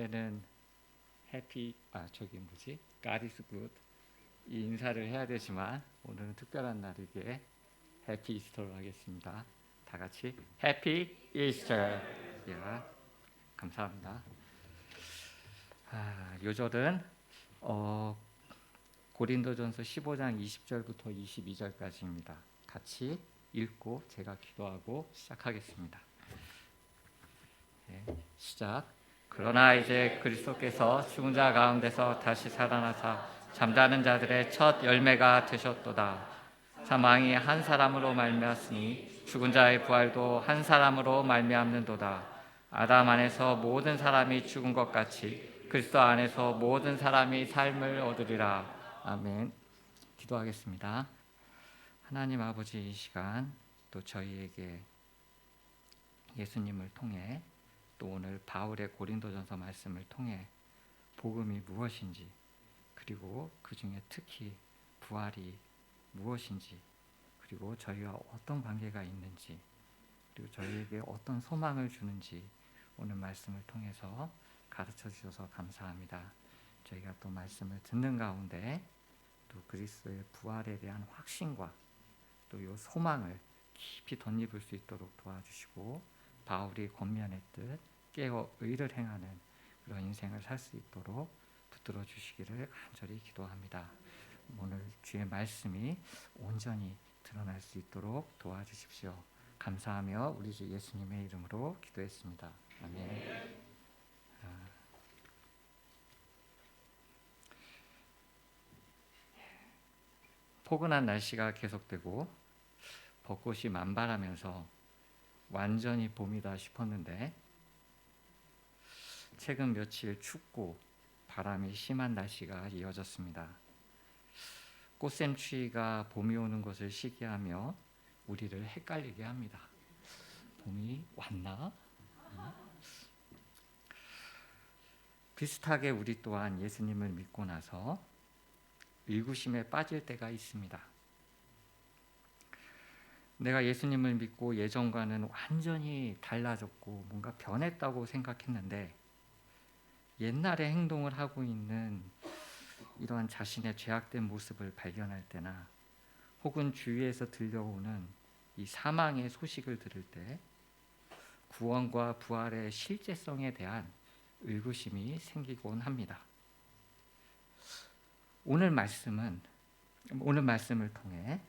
원래는 God is good 이 인사를 해야 되지만 오늘은 특별한 날이기에 해피 이스터로 하겠습니다. 다 같이 해피 이스터. 예, 감사합니다. 요절은 고린도전서 15장 20절부터 22절까지입니다. 같이 읽고 제가 기도하고 시작하겠습니다. 시작. 그러나 이제 그리스도께서 죽은 자 가운데서 다시 살아나사 잠자는 자들의 첫 열매가 되셨도다. 사망이 한 사람으로 말미암았으니 죽은 자의 부활도 한 사람으로 말미암는도다. 아담 안에서 모든 사람이 죽은 것 같이 그리스도 안에서 모든 사람이 삶을 얻으리라. 아멘. 기도하겠습니다. 하나님 아버지, 이 시간 또 저희에게 예수님을 통해 또 오늘 바울의 고린도전서 말씀을 통해 복음이 무엇인지, 그리고 그 중에 특히 부활이 무엇인지, 그리고 저희와 어떤 관계가 있는지, 그리고 저희에게 어떤 소망을 주는지 오늘 말씀을 통해서 가르쳐 주셔서 감사합니다. 저희가 또 말씀을 듣는 가운데 또 그리스도의 부활에 대한 확신과 또 이 소망을 깊이 덧입을 수 있도록 도와주시고, 바울이 권면했듯 깨어 의를 행하는 그런 인생을 살 수 있도록 붙들어 주시기를 간절히 기도합니다. 오늘 주의 말씀이 온전히 드러날 수 있도록 도와주십시오. 감사하며 우리 주 예수님의 이름으로 기도했습니다. 아멘. 포근한 날씨가 계속되고 벚꽃이 만발하면서 완전히 봄이다 싶었는데 최근 며칠 춥고 바람이 심한 날씨가 이어졌습니다. 꽃샘추위가 봄이 오는 것을 시기하며 우리를 헷갈리게 합니다. 봄이 왔나? 비슷하게 우리 또한 예수님을 믿고 나서 의구심에 빠질 때가 있습니다. 내가 예수님을 믿고 예전과는 완전히 달라졌고 뭔가 변했다고 생각했는데 옛날의 행동을 하고 있는 이러한 자신의 죄악된 모습을 발견할 때나 혹은 주위에서 들려오는 이 사망의 소식을 들을 때 구원과 부활의 실제성에 대한 의구심이 생기곤 합니다. 오늘 말씀을 통해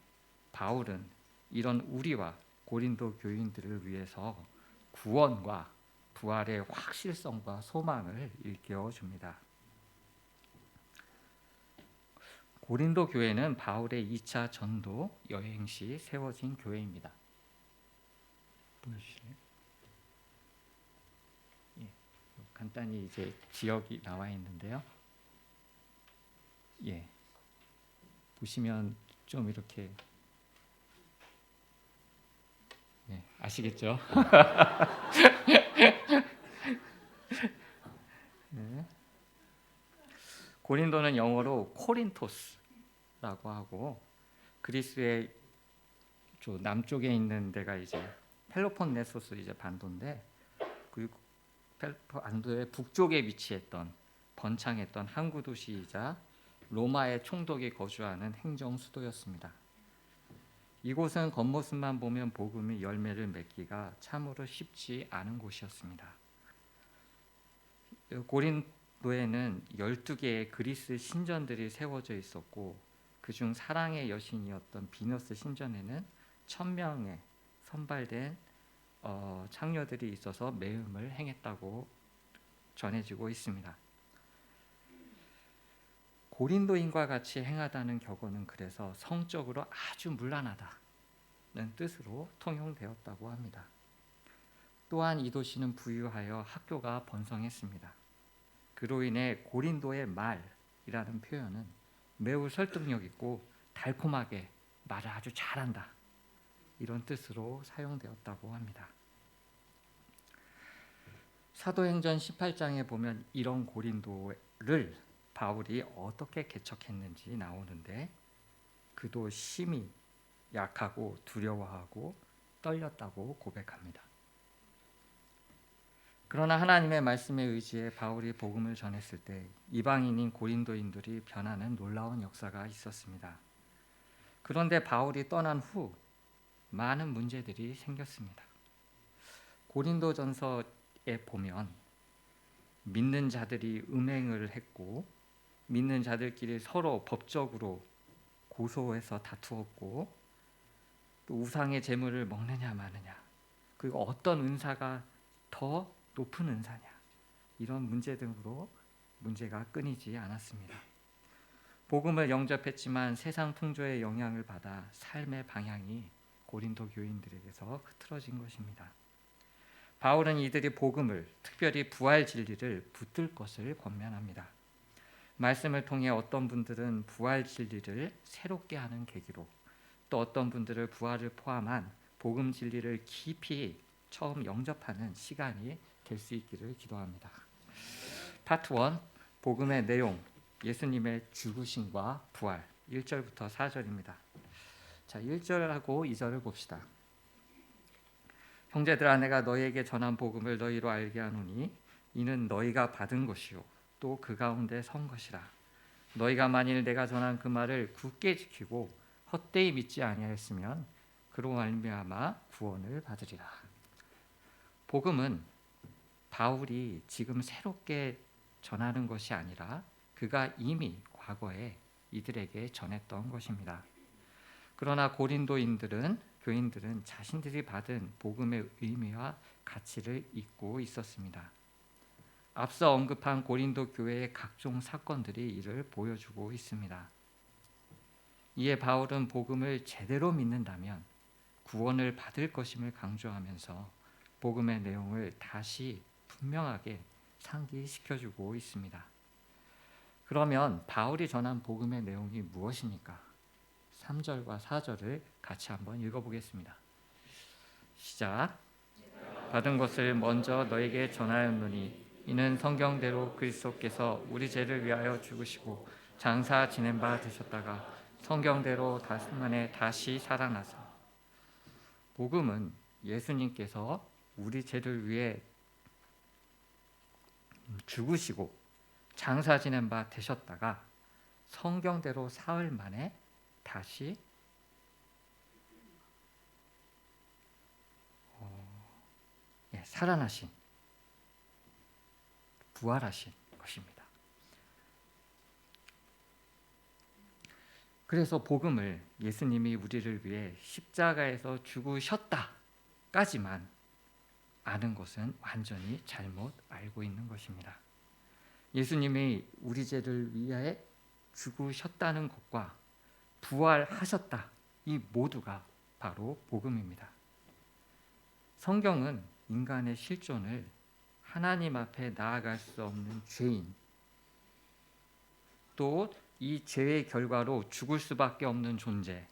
바울은 이런 우리와 고린도 교인들을 위해서 구원과 부활의 확실성과 소망을 일깨워 줍니다. 고린도 교회는 바울의 2차 전도 여행 시 세워진 교회입니다. 보여주실래요? 간단히 이제 지역이 나와 있는데요. 보시면 좀 이렇게 아시겠죠? 고린도는 영어로 코린토스라고 하고 그리스의 남쪽에 있는 데가 이제 펠로폰네소스 이제 반도인데, 그리고 반도의 북쪽에 위치했던 번창했던 항구 도시이자 로마의 총독이 거주하는 행정 수도였습니다. 이곳은 겉모습만 보면 복음이 열매를 맺기가 참으로 쉽지 않은 곳이었습니다. 고린도에는 12개의 그리스 신전들이 세워져 있었고 그중 사랑의 여신이었던 비너스 신전에는 1000명의 선발된 창녀들이 있어서 매음을 행했다고 전해지고 있습니다. 고린도인과 같이 행하다는 격언은 그래서 성적으로 아주 문란하다는 뜻으로 통용되었다고 합니다. 또한 이 도시는 부유하여 학교가 번성했습니다. 그로 인해 고린도의 말이라는 표현은 매우 설득력 있고 달콤하게 말을 아주 잘한다, 이런 뜻으로 사용되었다고 합니다. 사도행전 18장에 보면 이런 고린도를 바울이 어떻게 개척했는지 나오는데 그도 심히 약하고 두려워하고 떨렸다고 고백합니다. 그러나 하나님의 말씀에 의지해 바울이 복음을 전했을 때 이방인인 고린도인들이 변하는 놀라운 역사가 있었습니다. 그런데 바울이 떠난 후 많은 문제들이 생겼습니다. 고린도전서에 보면 믿는 자들이 음행을 했고 믿는 자들끼리 서로 법적으로 고소해서 다투었고 또 우상의 제물을 먹느냐 마느냐 그리고 어떤 은사가 더 높은 은사냐 이런 문제 등으로 문제가 끊이지 않았습니다. 복음을 영접했지만 세상 풍조의 영향을 받아 삶의 방향이 고린도 교인들에게서 흐트러진 것입니다. 바울은 이들이 복음을 특별히 부활 진리를 붙들 것을 권면합니다. 말씀을 통해 어떤 분들은 부활 진리를 새롭게 하는 계기로 또 어떤 분들을 부활을 포함한 복음 진리를 깊이 처음 영접하는 시간이 될 수 있기를 기도합니다. 파트 1 복음의 내용 예수님의 죽으심과 부활 1절부터 4절입니다. 자, 1절하고 2절을 봅시다. 형제들아 내가 너희에게 전한 복음을 너희로 알게 하노니 이는 너희가 받은 것이요 또 그 가운데 선 것이라. 너희가 만일 내가 전한 그 말을 굳게 지키고 헛되이 믿지 아니하였으면 그로 말미암아 구원을 받으리라. 복음은 바울이 지금 새롭게 전하는 것이 아니라 그가 이미 과거에 이들에게 전했던 것입니다. 그러나 교인들은 자신들이 받은 복음의 의미와 가치를 잊고 있었습니다. 앞서 언급한 고린도 교회의 각종 사건들이 이를 보여주고 있습니다. 이에 바울은 복음을 제대로 믿는다면 구원을 받을 것임을 강조하면서 복음의 내용을 다시 분명하게 상기시켜주고 있습니다. 그러면 바울이 전한 복음의 내용이 무엇입니까? 3절과 4절을 같이 한번 읽어보겠습니다. 시작. 받은 것을 먼저 너에게 전하였노니 이는 성경대로 그리스도께서 우리 죄를 위하여 죽으시고 장사 지낸 바 되셨다가 성경대로 만에 다시 살아나서 복음은 예수님께서 우리 죄를 위해 죽으시고 장사 지낸 바 되셨다가 성경대로 사흘 만에 다시 살아나신 부활하신 것입니다. 그래서 복음을 예수님이 우리를 위해 십자가에서 죽으셨다까지만 아는 것은 완전히 잘못 알고 있는 것입니다. 예수님이 우리 죄를 위해 죽으셨다는 것과 부활하셨다 이 모두가 바로 복음입니다. 성경은 인간의 실존을 하나님 앞에 나아갈 수 없는 죄인 또 이 죄의 결과로 죽을 수밖에 없는 존재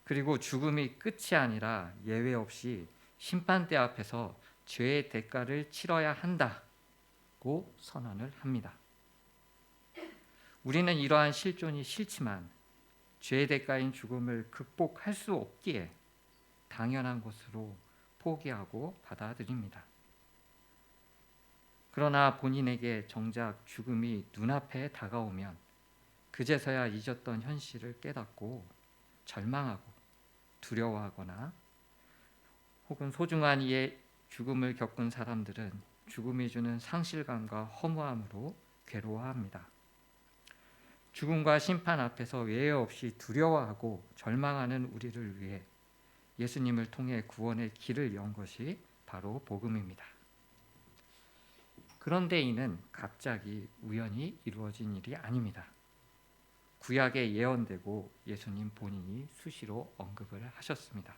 그리고 죽음이 끝이 아니라 예외 없이 심판대 앞에서 죄의 대가를 치러야 한다고 선언을 합니다. 우리는 이러한 실존이 싫지만 죄의 대가인 죽음을 극복할 수 없기에 당연한 것으로 포기하고 받아들입니다. 그러나 본인에게 정작 죽음이 눈앞에 다가오면 그제서야 잊었던 현실을 깨닫고 절망하고 두려워하거나 혹은 소중한 이의 죽음을 겪은 사람들은 죽음이 주는 상실감과 허무함으로 괴로워합니다. 죽음과 심판 앞에서 예외 없이 두려워하고 절망하는 우리를 위해 예수님을 통해 구원의 길을 연 것이 바로 복음입니다. 그런데 이는 갑자기 우연히 이루어진 일이 아닙니다. 구약에 예언되고 예수님 본인이 수시로 언급을 하셨습니다.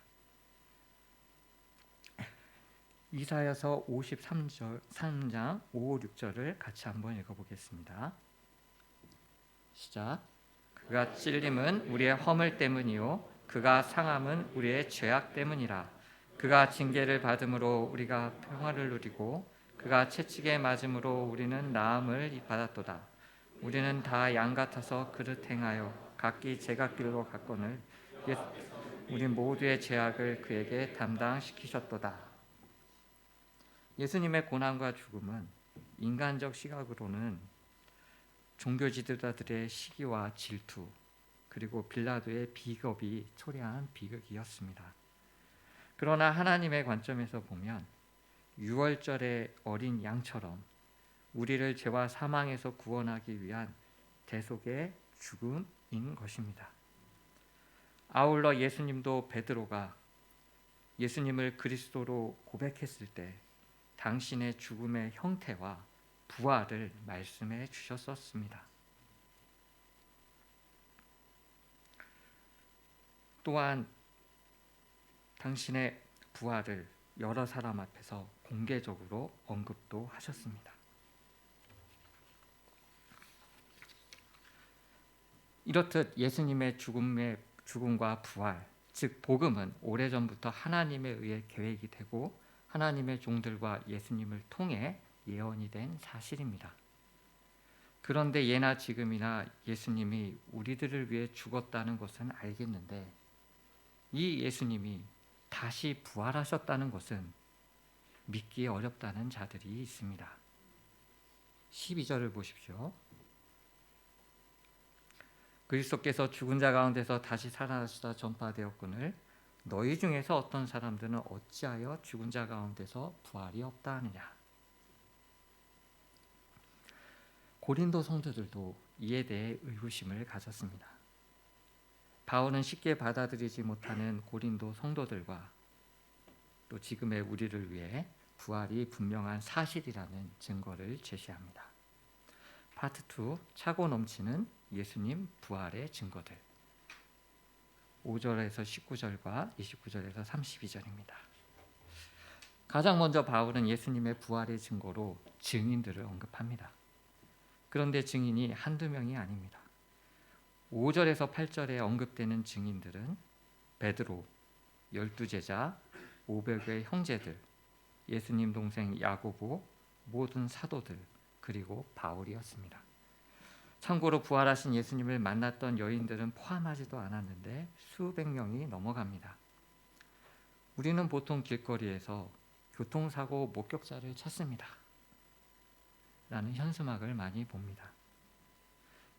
이사야서 53장 5, 6절을 같이 한번 읽어보겠습니다. 시작. 그가 찔림은 우리의 허물 때문이요 그가 상함은 우리의 죄악 때문이라. 그가 징계를 받음으로 우리가 평화를 누리고 그가 채찍에 맞음으로 우리는 나음을 받았도다. 우리는 다 양 같아서 그릇 행하여 각기 제각길로 갔거늘 우리 모두의 죄악을 그에게 담당시키셨도다. 예수님의 고난과 죽음은 인간적 시각으로는 종교 지도자들의 시기와 질투, 그리고 빌라도의 비겁이 초래한 비극이었습니다. 그러나 하나님의 관점에서 보면 유월절의 어린 양처럼 우리를 죄와 사망에서 구원하기 위한 대속의 죽음인 것입니다. 아울러 예수님도 베드로가 예수님을 그리스도로 고백했을 때 당신의 죽음의 형태와 부활을 말씀해 주셨었습니다. 또한 당신의 부활을 여러 사람 앞에서 공개적으로 언급도 하셨습니다. 이렇듯 예수님의 죽음과 부활, 즉 복음은 오래전부터 하나님에 의해 계획이 되고 하나님의 종들과 예수님을 통해 예언이 된 사실입니다. 그런데 예나 지금이나 예수님이 우리들을 위해 죽었다는 것은 알겠는데 이 예수님이 다시 부활하셨다는 것은 믿기 어렵다는 자들이 있습니다. 12절을 보십시오. 그리스도께서 죽은 자 가운데서 다시 살아나시다 전파되었거늘 너희 중에서 어떤 사람들은 어찌하여 죽은 자 가운데서 부활이 없다 하느냐. 고린도 성도들도 이에 대해 의구심을 가졌습니다. 바울은 쉽게 받아들이지 못하는 고린도 성도들과 또 지금의 우리를 위해 부활이 분명한 사실이라는 증거를 제시합니다. 파트 2, 차고 넘치는 예수님 부활의 증거들, 5절에서 19절과 29절에서 32절입니다. 가장 먼저 바울은 예수님의 부활의 증거로 증인들을 언급합니다. 그런데 증인이 한두 명이 아닙니다. 5절에서 8절에 언급되는 증인들은 베드로, 12제자, 500의 형제들, 예수님 동생 야고보, 모든 사도들, 그리고 바울이었습니다. 참고로 부활하신 예수님을 만났던 여인들은 포함하지도 않았는데 수백 명이 넘어갑니다. 우리는 보통 길거리에서 교통사고 목격자를 찾습니다. 라는 현수막을 많이 봅니다.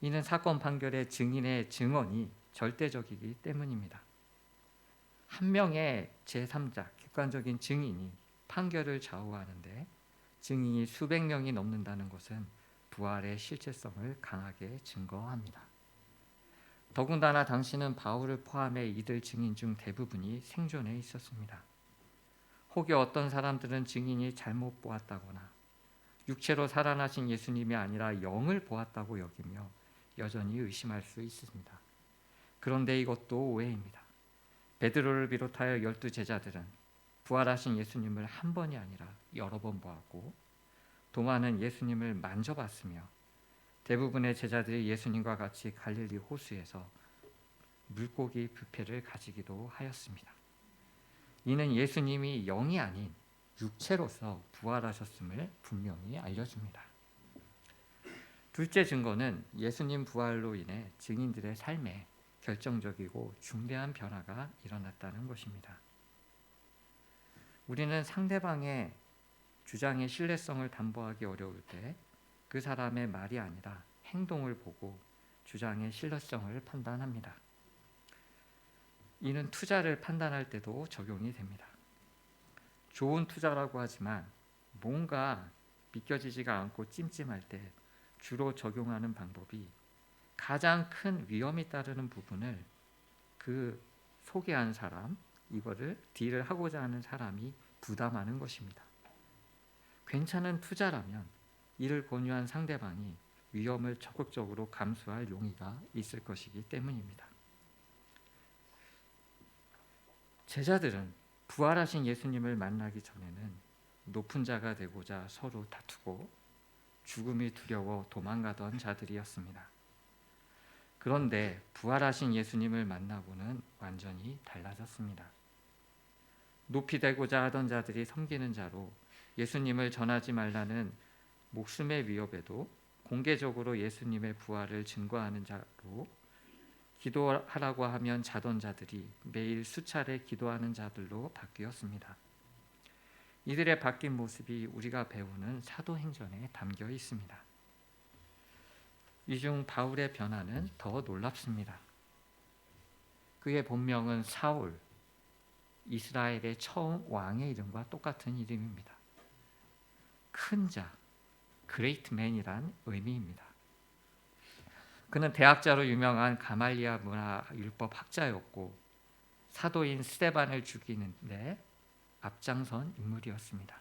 이는 사건 판결의 증인의 증언이 절대적이기 때문입니다. 한 명의 제3자, 객관적인 증인이 판결을 좌우하는데 증인이 수백 명이 넘는다는 것은 부활의 실체성을 강하게 증거합니다. 더군다나 당시는 바울을 포함해 이들 증인 중 대부분이 생존해 있었습니다. 혹여 어떤 사람들은 증인이 잘못 보았다거나 육체로 살아나신 예수님이 아니라 영을 보았다고 여기며 여전히 의심할 수 있습니다. 그런데 이것도 오해입니다. 베드로를 비롯하여 12제자들은 부활하신 예수님을 한 번이 아니라 여러 번 보았고 도마는 예수님을 만져봤으며 대부분의 제자들이 예수님과 같이 갈릴리 호수에서 물고기 뷔페를 가지기도 하였습니다. 이는 예수님이 영이 아닌 육체로서 부활하셨음을 분명히 알려줍니다. 둘째 증거는 예수님 부활로 인해 증인들의 삶에 결정적이고 중대한 변화가 일어났다는 것입니다. 우리는 상대방의 주장의 신뢰성을 담보하기 어려울 때 그 사람의 말이 아니라 행동을 보고 주장의 신뢰성을 판단합니다. 이는 투자를 판단할 때도 적용이 됩니다. 좋은 투자라고 하지만 뭔가 믿겨지지가 않고 찜찜할 때 주로 적용하는 방법이 가장 큰 위험이 따르는 부분을 그 소개한 사람, 이거를 딜을 하고자 하는 사람이 부담하는 것입니다. 괜찮은 투자라면 이를 권유한 상대방이 위험을 적극적으로 감수할 용의가 있을 것이기 때문입니다. 제자들은 부활하신 예수님을 만나기 전에는 높은 자가 되고자 서로 다투고 죽음이 두려워 도망가던 자들이었습니다. 그런데 부활하신 예수님을 만나고는 완전히 달라졌습니다. 높이 되고자 하던 자들이 섬기는 자로 예수님을 전하지 말라는 목숨의 위협에도 공개적으로 예수님의 부활을 증거하는 자로 기도하라고 하면 자던 자들이 매일 수차례 기도하는 자들로 바뀌었습니다. 이들의 바뀐 모습이 우리가 배우는 사도행전에 담겨 있습니다. 이 중 바울의 변화는 더 놀랍습니다. 그의 본명은 사울, 이스라엘의 처음 왕의 이름과 똑같은 이름입니다. 큰 자, 그레이트 맨이란 의미입니다. 그는 대학자로 유명한 가말리아 문화 율법 학자였고 사도인 스데반을 죽이는데 앞장선 인물이었습니다.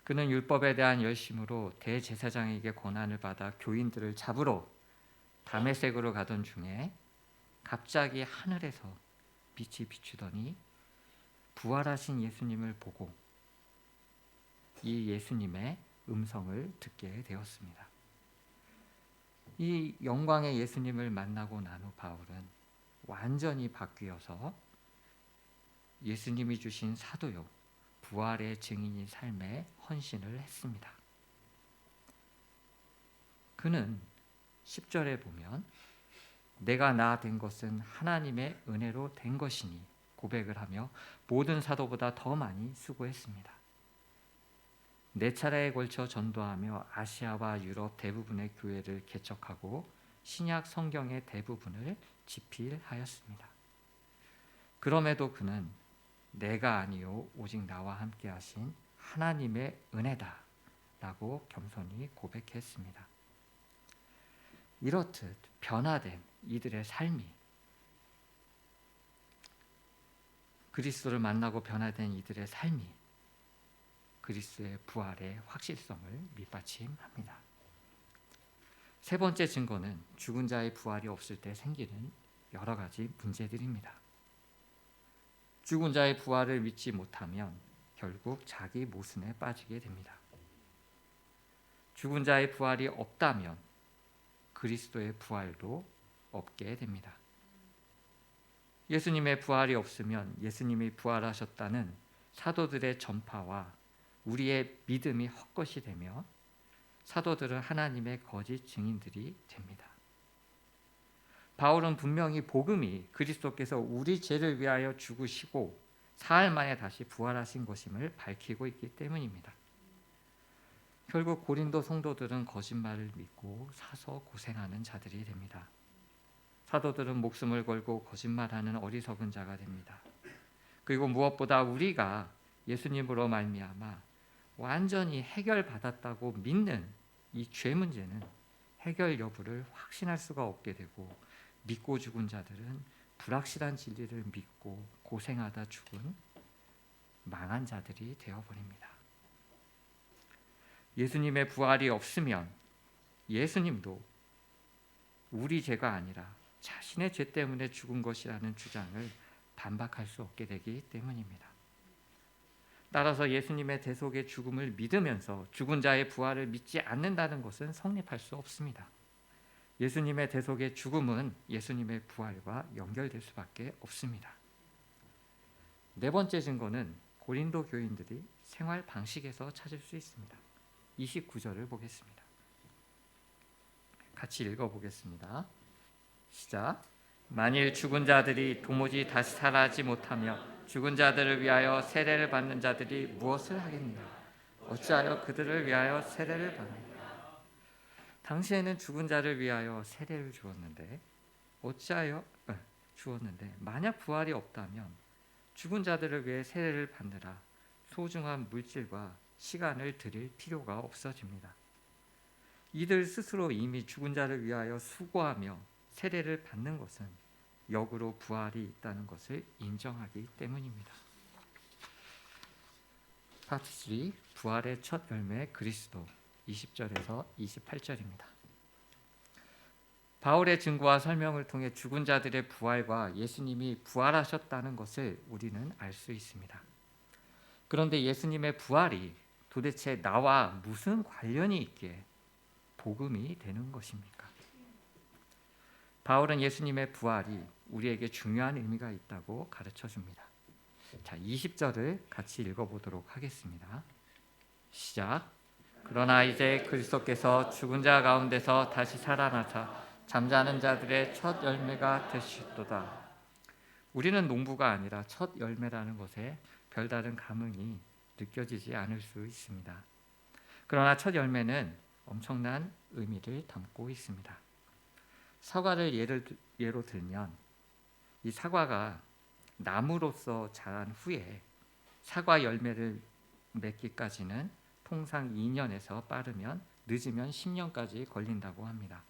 그는 율법에 대한 열심으로 대제사장에게 권한을 받아 교인들을 잡으러 다메섹으로 가던 중에 갑자기 하늘에서 빛이 비추더니 부활하신 예수님을 보고 이 예수님의 음성을 듣게 되었습니다. 이 영광의 예수님을 만나고 난 후 바울은 완전히 바뀌어서 예수님이 주신 사도요, 부활의 증인인 삶에 헌신을 했습니다. 그는 10절에 보면 내가 나 된 것은 하나님의 은혜로 된 것이니 고백을 하며 모든 사도보다 더 많이 수고했습니다. 4차례에 걸쳐 전도하며 아시아와 유럽 대부분의 교회를 개척하고 신약 성경의 대부분을 집필하였습니다. 그럼에도 그는 내가 아니요 오직 나와 함께 하신 하나님의 은혜다 라고 겸손히 고백했습니다. 이렇듯 변화된 이들의 삶이 그리스도를 만나고 변화된 이들의 삶이 그리스도의 부활의 확실성을 밑받침합니다. 세 번째 증거는 죽은 자의 부활이 없을 때 생기는 여러 가지 문제들입니다. 죽은 자의 부활을 믿지 못하면 결국 자기 모순에 빠지게 됩니다. 죽은 자의 부활이 없다면 그리스도의 부활도 없게 됩니다. 예수님의 부활이 없으면 예수님이 부활하셨다는 사도들의 전파와 우리의 믿음이 헛것이 되며 사도들은 하나님의 거짓 증인들이 됩니다. 바울은 분명히 복음이 그리스도께서 우리 죄를 위하여 죽으시고 사흘 만에 다시 부활하신 것임을 밝히고 있기 때문입니다. 결국 고린도 성도들은 거짓말을 믿고 사서 고생하는 자들이 됩니다. 사도들은 목숨을 걸고 거짓말하는 어리석은 자가 됩니다. 그리고 무엇보다 우리가 예수님으로 말미암아 완전히 해결받았다고 믿는 이 죄 문제는 해결 여부를 확신할 수가 없게 되고 믿고 죽은 자들은 불확실한 진리를 믿고 고생하다 죽은 망한 자들이 되어버립니다. 예수님의 부활이 없으면 예수님도 우리 죄가 아니라 자신의 죄 때문에 죽은 것이라는 주장을 반박할 수 없게 되기 때문입니다. 따라서 예수님의 대속의 죽음을 믿으면서 죽은 자의 부활을 믿지 않는다는 것은 성립할 수 없습니다. 예수님의 대속의 죽음은 예수님의 부활과 연결될 수밖에 없습니다. 네 번째 증거는 고린도 교인들이 생활 방식에서 찾을 수 있습니다. 29절을 보겠습니다. 같이 읽어보겠습니다. 시작. 만일 죽은 자들이 도무지 다시 살아나지 못하며 죽은 자들을 위하여 세례를 받는 자들이 무엇을 하겠느냐? 어찌하여 그들을 위하여 세례를 받느냐? 당시에는 죽은 자를 위하여 세례를 주었는데 만약 부활이 없다면 죽은 자들을 위해 세례를 받느라 소중한 물질과 시간을 들일 필요가 없어집니다. 이들 스스로 이미 죽은 자를 위하여 수고하며 세례를 받는 것은 역으로 부활이 있다는 것을 인정하기 때문입니다. 파트 3 부활의 첫 열매 그리스도 20절에서 28절입니다. 바울의 증거와 설명을 통해 죽은 자들의 부활과 예수님이 부활하셨다는 것을 우리는 알 수 있습니다. 그런데 예수님의 부활이 도대체 나와 무슨 관련이 있기에 복음이 되는 것입니까? 바울은 예수님의 부활이 우리에게 중요한 의미가 있다고 가르쳐 줍니다. 자, 20절을 같이 읽어보도록 하겠습니다. 시작. 그러나 이제 그리스도께서 죽은 자 가운데서 다시 살아나사 잠자는 자들의 첫 열매가 되셨도다. 우리는 농부가 아니라 첫 열매라는 것에 별다른 감흥이 느껴지지 않을 수 있습니다. 그러나 첫 열매는 엄청난 의미를 담고 있습니다. 사과를 예로 들면 이 사과가 나무로서 자란 후에 사과 열매를 맺기까지는 통상 2년에서 빠르면 늦으면 10년까지 걸린다고 합니다.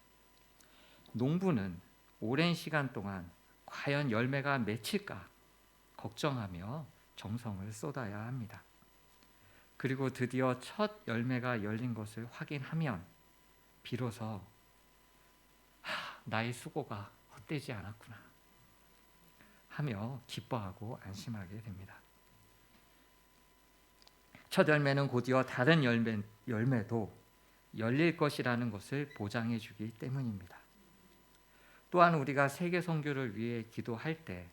농부는 오랜 시간 동안 과연 열매가 맺힐까 걱정하며 정성을 쏟아야 합니다. 그리고 드디어 첫 열매가 열린 것을 확인하면 비로소 나의 수고가 헛되지 않았구나 하며 기뻐하고 안심하게 됩니다. 첫 열매는 곧이어 다른 열매도 열릴 것이라는 것을 보장해 주기 때문입니다. 또한 우리가 세계 선교를 위해 기도할 때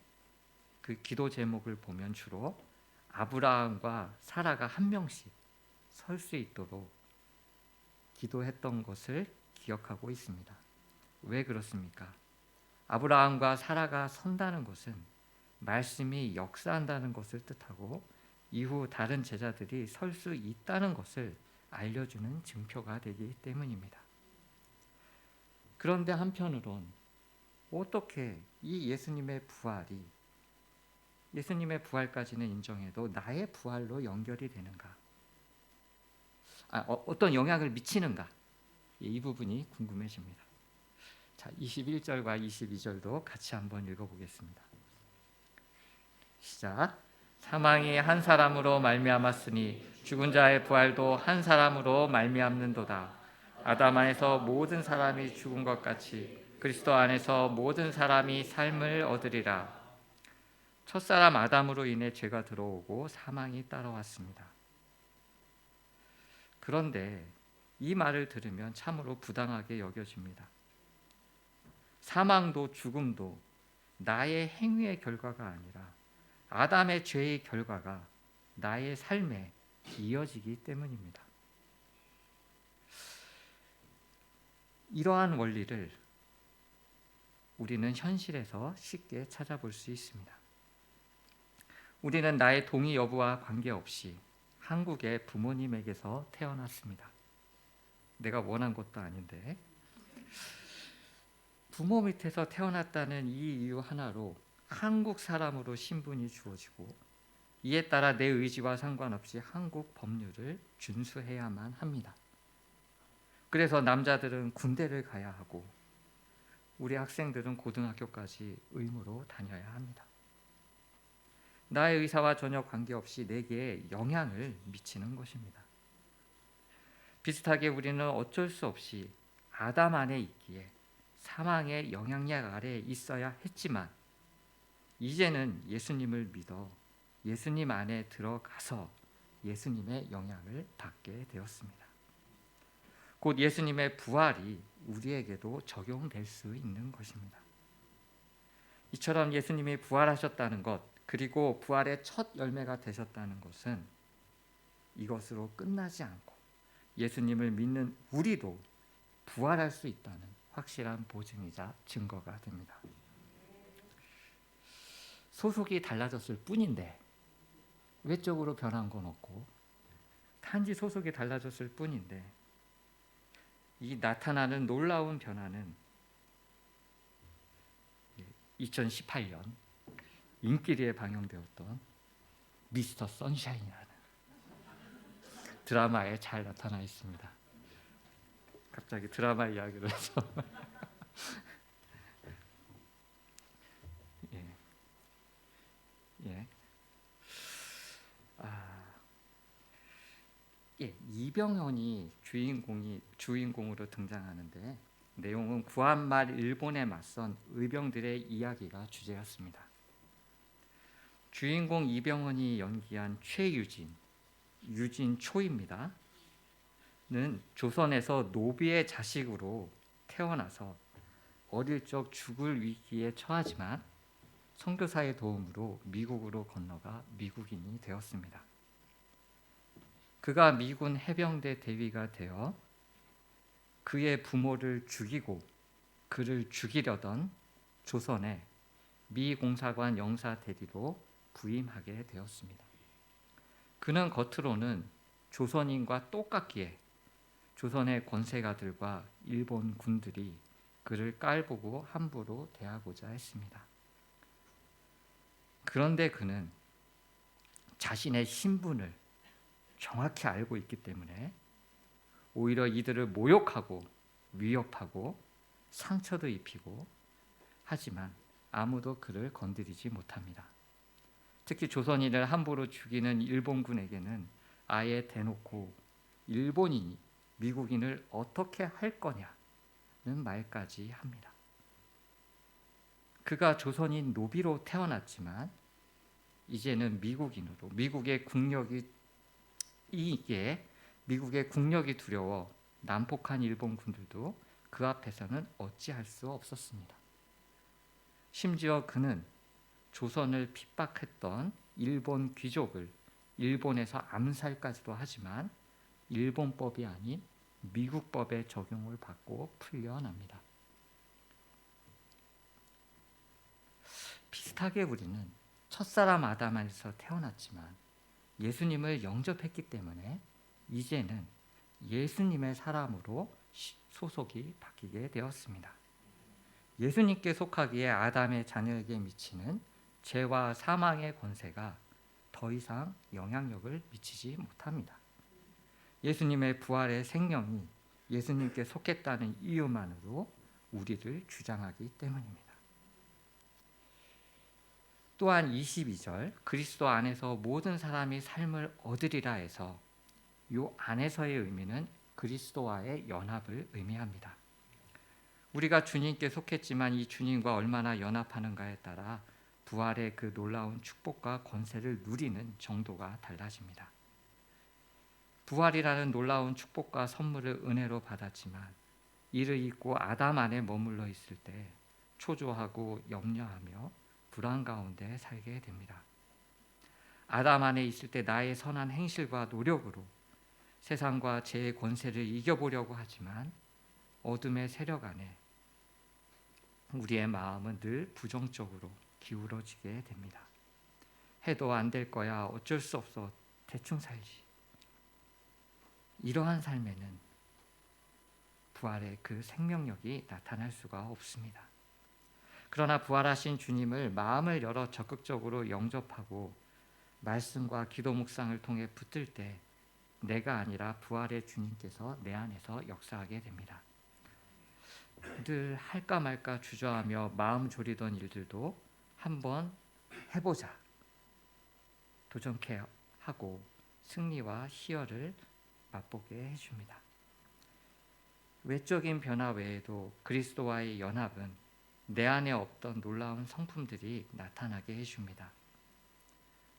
그 기도 제목을 보면 주로 아브라함과 사라가 한 명씩 설 수 있도록 기도했던 것을 기억하고 있습니다. 왜 그렇습니까? 아브라함과 사라가 선다는 것은 말씀이 역사한다는 것을 뜻하고 이후 다른 제자들이 설 수 있다는 것을 알려주는 증표가 되기 때문입니다. 그런데 한편으론 어떻게 이 예수님의 부활까지는 인정해도 나의 부활로 연결이 되는가? 어떤 영향을 미치는가? 이 부분이 궁금해집니다. 자, 21절과 22절도 같이 한번 읽어보겠습니다. 시작. 사망이 한 사람으로 말미암았으니 죽은 자의 부활도 한 사람으로 말미암는도다. 아담 안에서 모든 사람이 죽은 것 같이 그리스도 안에서 모든 사람이 삶을 얻으리라. 첫사람 아담으로 인해 죄가 들어오고 사망이 따라왔습니다. 그런데 이 말을 들으면 참으로 부당하게 여겨집니다. 사망도 죽음도 나의 행위의 결과가 아니라 아담의 죄의 결과가 나의 삶에 이어지기 때문입니다. 이러한 원리를 우리는 현실에서 쉽게 찾아볼 수 있습니다. 우리는 나의 동의 여부와 관계없이 한국의 부모님에게서 태어났습니다. 내가 원한 것도 아닌데 부모 밑에서 태어났다는 이 이유 하나로 한국 사람으로 신분이 주어지고 이에 따라 내 의지와 상관없이 한국 법률을 준수해야만 합니다. 그래서 남자들은 군대를 가야 하고 우리 학생들은 고등학교까지 의무로 다녀야 합니다. 나의 의사와 전혀 관계없이 내게 영향을 미치는 것입니다. 비슷하게 우리는 어쩔 수 없이 아담 안에 있기에 사망의 영향력 아래에 있어야 했지만 이제는 예수님을 믿어 예수님 안에 들어가서 예수님의 영향을 받게 되었습니다. 곧 예수님의 부활이 우리에게도 적용될 수 있는 것입니다. 이처럼 예수님이 부활하셨다는 것 그리고 부활의 첫 열매가 되셨다는 것은 이것으로 끝나지 않고 예수님을 믿는 우리도 부활할 수 있다는 확실한 보증이자 증거가 됩니다. 소속이 달라졌을 뿐인데 외적으로 변한 건 없고 단지 소속이 달라졌을 뿐인데 이 나타나는 놀라운 변화는 2018년 인기리에 방영되었던 미스터 선샤인이라는 드라마에 잘 나타나 있습니다. 갑자기 드라마 이야기를 해서 이병헌이 주인공으로 등장하는데 내용은 구한말 일본에 맞선 의병들의 이야기가 주제였습니다. 주인공 이병헌이 연기한 유진초입니다. 는 조선에서 노비의 자식으로 태어나서 어릴 적 죽을 위기에 처하지만 선교사의 도움으로 미국으로 건너가 미국인이 되었습니다. 그가 미군 해병대 대위가 되어 그의 부모를 죽이고 그를 죽이려던 조선의 미 공사관 영사 대리로 부임하게 되었습니다. 그는 겉으로는 조선인과 똑같기에 조선의 권세가들과 일본 군들이 그를 깔보고 함부로 대하고자 했습니다. 그런데 그는 자신의 신분을 정확히 알고 있기 때문에 오히려 이들을 모욕하고 위협하고 상처도 입히고 하지만 아무도 그를 건드리지 못합니다. 특히 조선인을 함부로 죽이는 일본군에게는 아예 대놓고 일본인이 미국인을 어떻게 할 거냐는 말까지 합니다. 그가 조선인 노비로 태어났지만 이제는 미국인으로 미국의 국력이 두려워 난폭한 일본 군들도 그 앞에서는 어찌할 수 없었습니다. 심지어 그는 조선을 핍박했던 일본 귀족을 일본에서 암살까지도 하지만 일본법이 아닌 미국법의 적용을 받고 풀려납니다. 비슷하게 우리는 첫사람 아담에서 태어났지만 예수님을 영접했기 때문에 이제는 예수님의 사람으로 소속이 바뀌게 되었습니다. 예수님께 속하기에 아담의 자녀에게 미치는 죄와 사망의 권세가 더 이상 영향력을 미치지 못합니다. 예수님의 부활의 생명이 예수님께 속했다는 이유만으로 우리를 주장하기 때문입니다. 또한 22절 그리스도 안에서 모든 사람이 삶을 얻으리라 해서 이 안에서의 의미는 그리스도와의 연합을 의미합니다. 우리가 주님께 속했지만 이 주님과 얼마나 연합하는가에 따라 부활의 그 놀라운 축복과 권세를 누리는 정도가 달라집니다. 부활이라는 놀라운 축복과 선물을 은혜로 받았지만 이를 잊고 아담 안에 머물러 있을 때 초조하고 염려하며 불안 가운데 살게 됩니다. 아담 안에 있을 때 나의 선한 행실과 노력으로 세상과 죄의 권세를 이겨보려고 하지만 어둠의 세력 안에 우리의 마음은 늘 부정적으로 기울어지게 됩니다. 해도 안 될 거야, 어쩔 수 없어, 대충 살지. 이러한 삶에는 부활의 그 생명력이 나타날 수가 없습니다. 그러나 부활하신 주님을 마음을 열어 적극적으로 영접하고 말씀과 기도 묵상을 통해 붙들 때 내가 아니라 부활의 주님께서 내 안에서 역사하게 됩니다. 늘 할까 말까 주저하며 마음 졸이던 일들도 한번 해보자 도전케 하고 승리와 희열을 맛보게 해줍니다. 외적인 변화 외에도 그리스도와의 연합은 내 안에 없던 놀라운 성품들이 나타나게 해줍니다.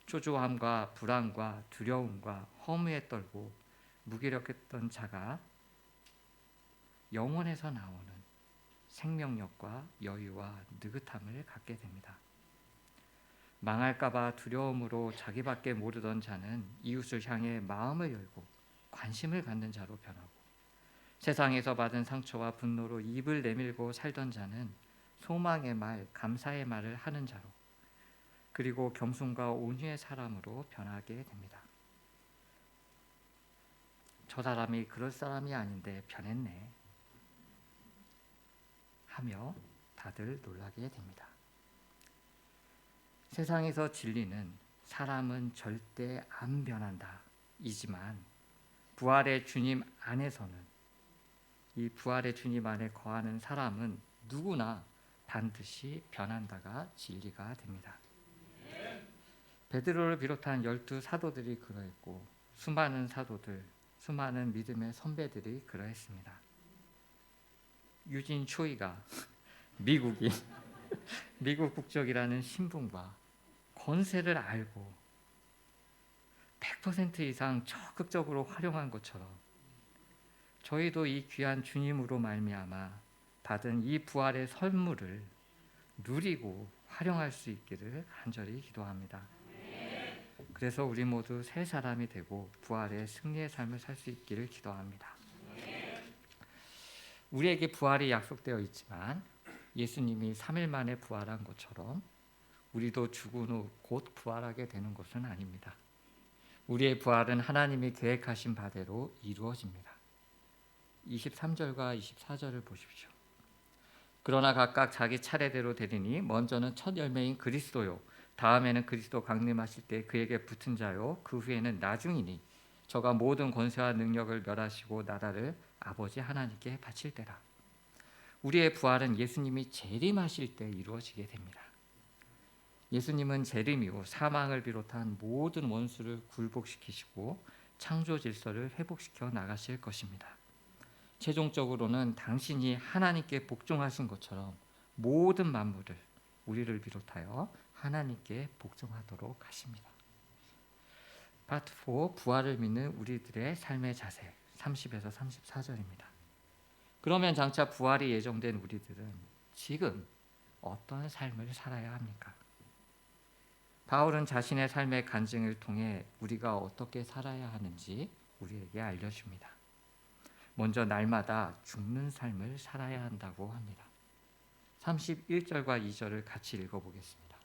초조함과 불안과 두려움과 허무에 떨고 무기력했던 자가 영혼에서 나오는 생명력과 여유와 느긋함을 갖게 됩니다. 망할까봐 두려움으로 자기밖에 모르던 자는 이웃을 향해 마음을 열고 관심을 갖는 자로 변하고, 세상에서 받은 상처와 분노로 입을 내밀고 살던 자는 소망의 말, 감사의 말을 하는 자로, 그리고 겸손과 온유의 사람으로 변하게 됩니다. 저 사람이 그럴 사람이 아닌데 변했네 하며 다들 놀라게 됩니다. 세상에서 진리는 사람은 절대 안 변한다 이지만 부활의 주님 안에서는, 이 부활의 주님 안에 거하는 사람은 누구나 반드시 변한다가 진리가 됩니다. 베드로를 비롯한 12사도들이 그러했고 수많은 사도들, 수많은 믿음의 선배들이 그러했습니다. 유진 초이가 미국인, 미국 국적이라는 신분과 권세를 알고 100% 이상 적극적으로 활용한 것처럼 저희도 이 귀한 주님으로 말미암아 받은 이 부활의 선물을 누리고 활용할 수 있기를 간절히 기도합니다. 그래서 우리 모두 새 사람이 되고 부활의 승리의 삶을 살 수 있기를 기도합니다. 우리에게 부활이 약속되어 있지만 예수님이 3일 만에 부활한 것처럼 우리도 죽은 후 곧 부활하게 되는 것은 아닙니다. 우리의 부활은 하나님이 계획하신 바대로 이루어집니다. 23절과 24절을 보십시오. 그러나 각각 자기 차례대로 되리니 먼저는 첫 열매인 그리스도요, 다음에는 그리스도 강림하실 때 그에게 붙은 자요, 그 후에는 나중이니 저가 모든 권세와 능력을 멸하시고 나라를 아버지 하나님께 바칠 때라. 우리의 부활은 예수님이 재림하실 때 이루어지게 됩니다. 예수님은 재림 이후 사망을 비롯한 모든 원수를 굴복시키시고 창조 질서를 회복시켜 나가실 것입니다. 최종적으로는 당신이 하나님께 복종하신 것처럼 모든 만물을, 우리를 비롯하여 하나님께 복종하도록 하십니다. 파트 4, 부활을 믿는 우리들의 삶의 자세, 30에서 34절입니다. 그러면 장차 부활이 예정된 우리들은 지금 어떤 삶을 살아야 합니까? 바울은 자신의 삶의 간증을 통해 우리가 어떻게 살아야 하는지 우리에게 알려줍니다. 먼저 날마다 죽는 삶을 살아야 한다고 합니다. 31절과 2절을 같이 읽어보겠습니다.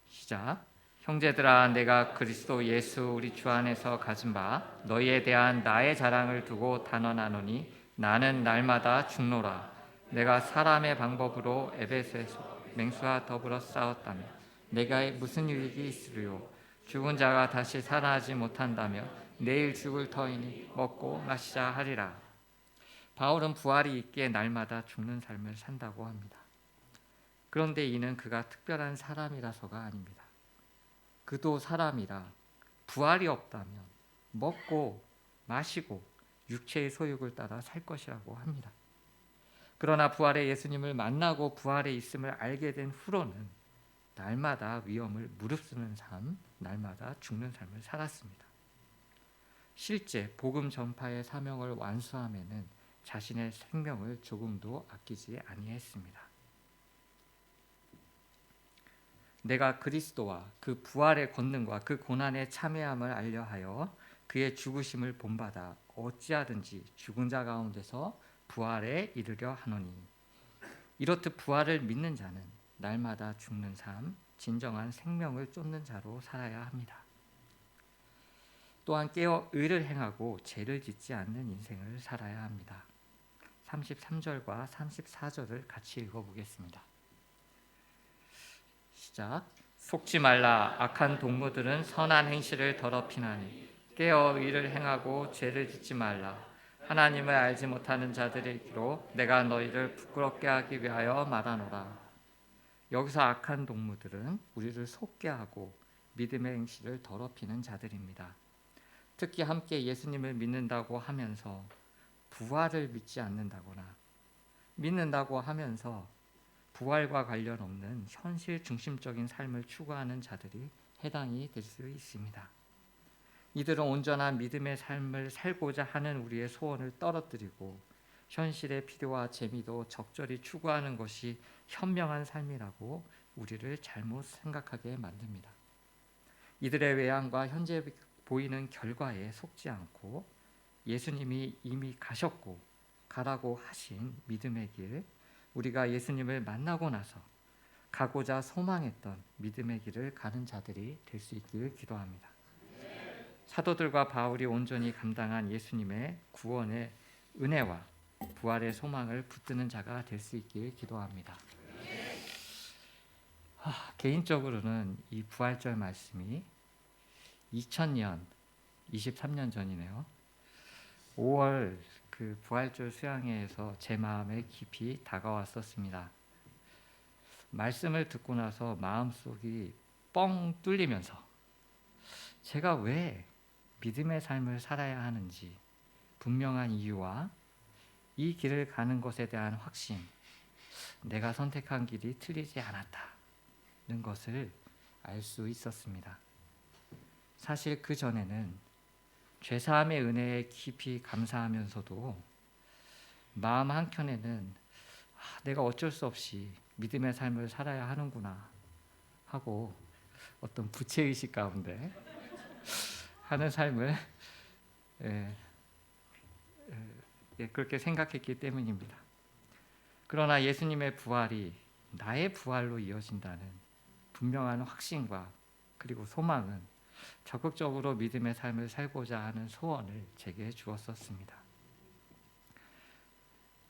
시작. 형제들아, 내가 그리스도 예수 우리 주 안에서 가진 바 너희에 대한 나의 자랑을 두고 단언하노니 나는 날마다 죽노라. 내가 사람의 방법으로 에베소에서 맹수와 더불어 싸웠다며 내가 무슨 유익이 있으리요? 죽은 자가 다시 살아나지 못한다며 내일 죽을 터이니 먹고 마시자 하리라. 바울은 부활이 있기에 날마다 죽는 삶을 산다고 합니다. 그런데 이는 그가 특별한 사람이라서가 아닙니다. 그도 사람이라 부활이 없다면 먹고 마시고 육체의 소욕을 따라 살 것이라고 합니다. 그러나 부활의 예수님을 만나고 부활에 있음을 알게 된 후로는 날마다 위험을 무릅쓰는 삶, 날마다 죽는 삶을 살았습니다. 실제 복음 전파의 사명을 완수함에는 자신의 생명을 조금도 아끼지 아니했습니다. 내가 그리스도와 그 부활의 권능과 그 고난의 참여함을 알려하여 그의 죽으심을 본받아 어찌하든지 죽은 자 가운데서 부활에 이르려 하노니 이렇듯 부활을 믿는 자는 날마다 죽는 삶, 진정한 생명을 쫓는 자로 살아야 합니다. 또한 깨어 의를 행하고 죄를 짓지 않는 인생을 살아야 합니다. 33절과 34절을 같이 읽어보겠습니다. 시작. 속지 말라. 악한 동무들은 선한 행실을 더럽히나니 깨어 의를 행하고 죄를 짓지 말라. 하나님을 알지 못하는 자들이기로 내가 너희를 부끄럽게 하기 위하여 말하노라. 여기서 악한 동무들은 우리를 속게 하고 믿음의 행실을 더럽히는 자들입니다. 특히 함께 예수님을 믿는다고 하면서 부활을 믿지 않는다거나 믿는다고 하면서 부활과 관련 없는 현실 중심적인 삶을 추구하는 자들이 해당이 될 수 있습니다. 이들은 온전한 믿음의 삶을 살고자 하는 우리의 소원을 떨어뜨리고 현실의 필요와 재미도 적절히 추구하는 것이 현명한 삶이라고 우리를 잘못 생각하게 만듭니다. 이들의 외양과 현재 보이는 결과에 속지 않고 예수님이 이미 가셨고 가라고 하신 믿음의 길, 우리가 예수님을 만나고 나서 가고자 소망했던 믿음의 길을 가는 자들이 될 수 있기를 기도합니다. 사도들과 바울이 온전히 감당한 예수님의 구원의 은혜와 부활의 소망을 붙드는 자가 될 수 있기를 기도합니다. 개인적으로는 이 부활절 말씀이 2000년, 23년 전이네요. 5월 그 부활절 수양회에서 제 마음에 깊이 다가왔었습니다. 말씀을 듣고 나서 마음속이 뻥 뚫리면서 제가 왜 믿음의 삶을 살아야 하는지 분명한 이유와 이 길을 가는 것에 대한 확신, 내가 선택한 길이 틀리지 않았다는 것을 알 수 있었습니다. 사실 그 전에는 죄사함의 은혜에 깊이 감사하면서도 마음 한켠에는 내가 어쩔 수 없이 믿음의 삶을 살아야 하는구나 하고 어떤 부채의식 가운데 하는 삶을 그렇게 생각했기 때문입니다. 그러나 예수님의 부활이 나의 부활로 이어진다는 분명한 확신과 그리고 소망은 적극적으로 믿음의 삶을 살고자 하는 소원을 제게 주었었습니다.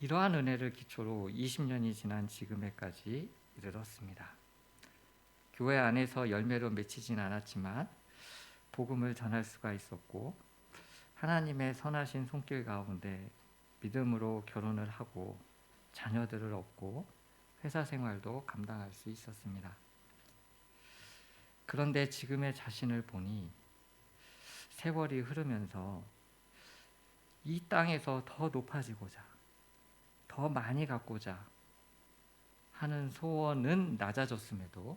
이러한 은혜를 기초로 20년이 지난 지금에까지 이르렀습니다. 교회 안에서 열매로 맺히진 않았지만 복음을 전할 수가 있었고, 하나님의 선하신 손길 가운데 믿음으로 결혼을 하고 자녀들을 얻고 회사 생활도 감당할 수 있었습니다. 그런데 지금의 자신을 보니 세월이 흐르면서 이 땅에서 더 높아지고자, 더 많이 갖고자 하는 소원은 낮아졌음에도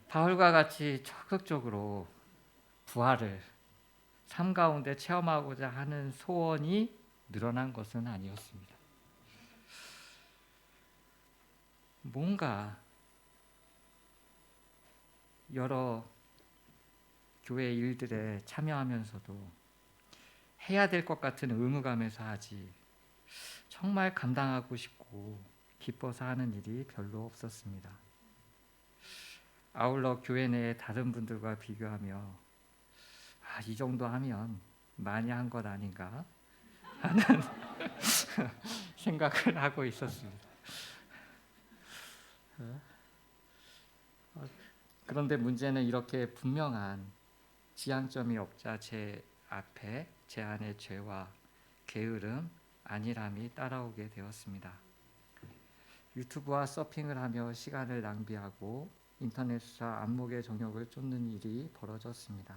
바울과 같이 적극적으로 부활을 삶 가운데 체험하고자 하는 소원이 늘어난 것은 아니었습니다. 뭔가 여러 교회 일들에 참여하면서도 해야 될 것 같은 의무감에서 하지 정말 감당하고 싶고 기뻐서 하는 일이 별로 없었습니다. 아울러 교회 내의 다른 분들과 비교하며 이 정도 하면 많이 한 것 아닌가 하는 생각을 하고 있었습니다. 그런데 문제는 이렇게 분명한 지향점이 없자 제 앞에 제 안의 죄와 게으름, 안일함이 따라오게 되었습니다. 유튜브와 서핑을 하며 시간을 낭비하고 인터넷 수사, 안목의 정욕을 쫓는 일이 벌어졌습니다.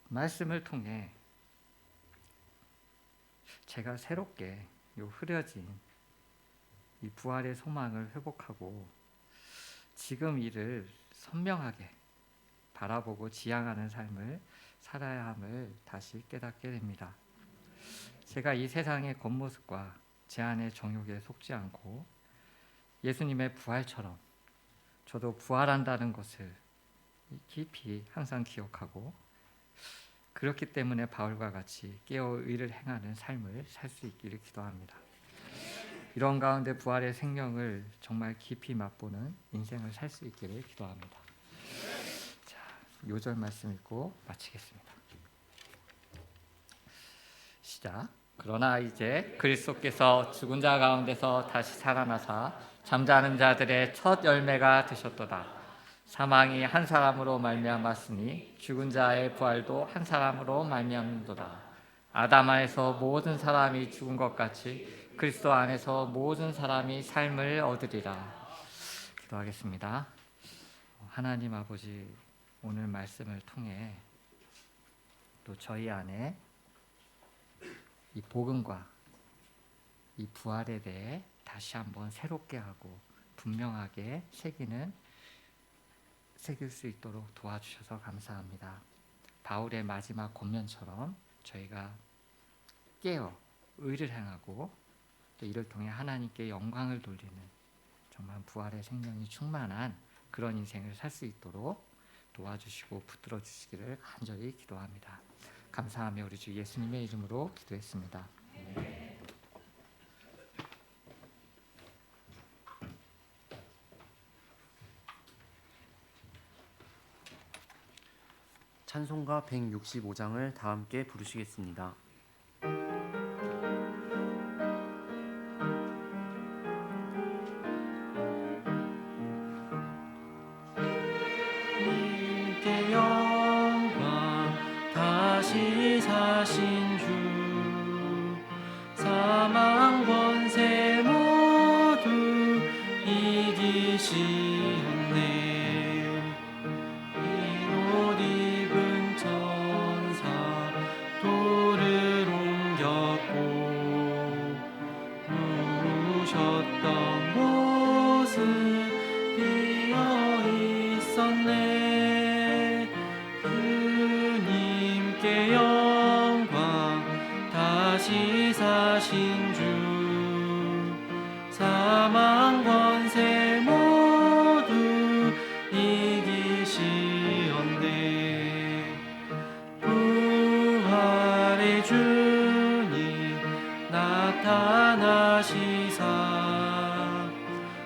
말씀을 통해 제가 새롭게 흐려진 이 부활의 소망을 회복하고 지금 이를 선명하게 바라보고 지향하는 삶을 살아야 함을 다시 깨닫게 됩니다. 제가 이 세상의 겉모습과 제 안의 정욕에 속지 않고 예수님의 부활처럼 저도 부활한다는 것을 깊이 항상 기억하고, 그렇기 때문에 바울과 같이 깨어 의를 행하는 삶을 살 수 있기를 기도합니다. 이런 가운데 부활의 생명을 정말 깊이 맛보는 인생을 살 수 있기를 기도합니다. 자, 요절 말씀 읽고 마치겠습니다. 시작. 그러나 이제 그리스도께서 죽은 자 가운데서 다시 살아나사 잠자는 자들의 첫 열매가 되셨도다. 사망이 한 사람으로 말미암았으니 죽은 자의 부활도 한 사람으로 말미암는도다. 아담 안에서 모든 사람이 죽은 것 같이 그리스도 안에서 모든 사람이 삶을 얻으리라. 기도하겠습니다. 하나님 아버지, 오늘 말씀을 통해 또 저희 안에 이 복음과 이 부활에 대해 다시 한번 새롭게 하고 분명하게 새길 수 있도록 도와주셔서 감사합니다. 바울의 마지막 권면처럼 저희가 깨어 의를 행하고 또 이를 통해 하나님께 영광을 돌리는 정말 부활의 생명이 충만한 그런 인생을 살 수 있도록 도와주시고 붙들어 주시기를 간절히 기도합니다. 감사하며 우리 주 예수님의 이름으로 기도했습니다. 찬송가 165장을 다 함께 부르시겠습니다. 님께 영광, 다시 사신 주, 사망 권세 모두 이기시었네. 셨던 모습 비어있었네. 주님께 영광, 다시 사신 주, 사망 권세 모두 이기시었네. 부활의 주님 나타나시사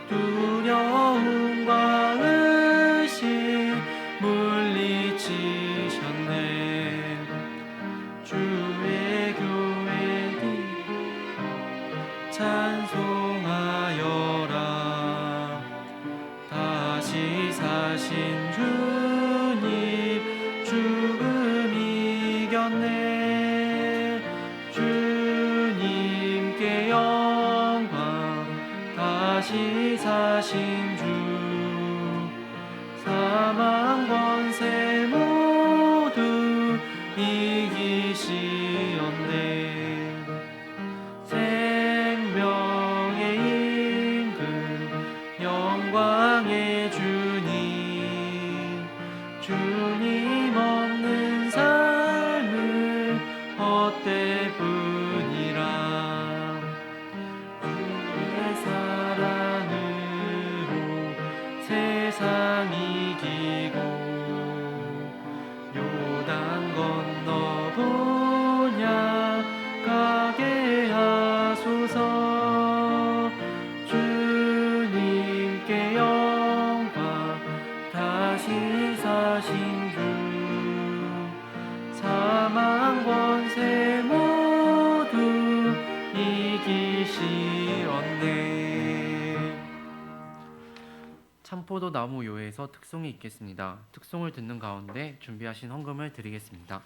두려움과 의심 사신 주님 죽음 이겼네 주님께 영광 다시 사신 주 사망 권세 모두 이기시었네 생명의 임금 영광의 주님 주님 없는 삶은 헛되뿐이라 주의 사랑으로 세상 이기고 요단 건너보냐 가게 하소서 주님께 영광 다시 사신 주 사망 권세 모두 이기시었네. 참포도 나무 요에서 특송이 있겠습니다. 특송을 듣는 가운데 준비하신 헌금을 드리겠습니다.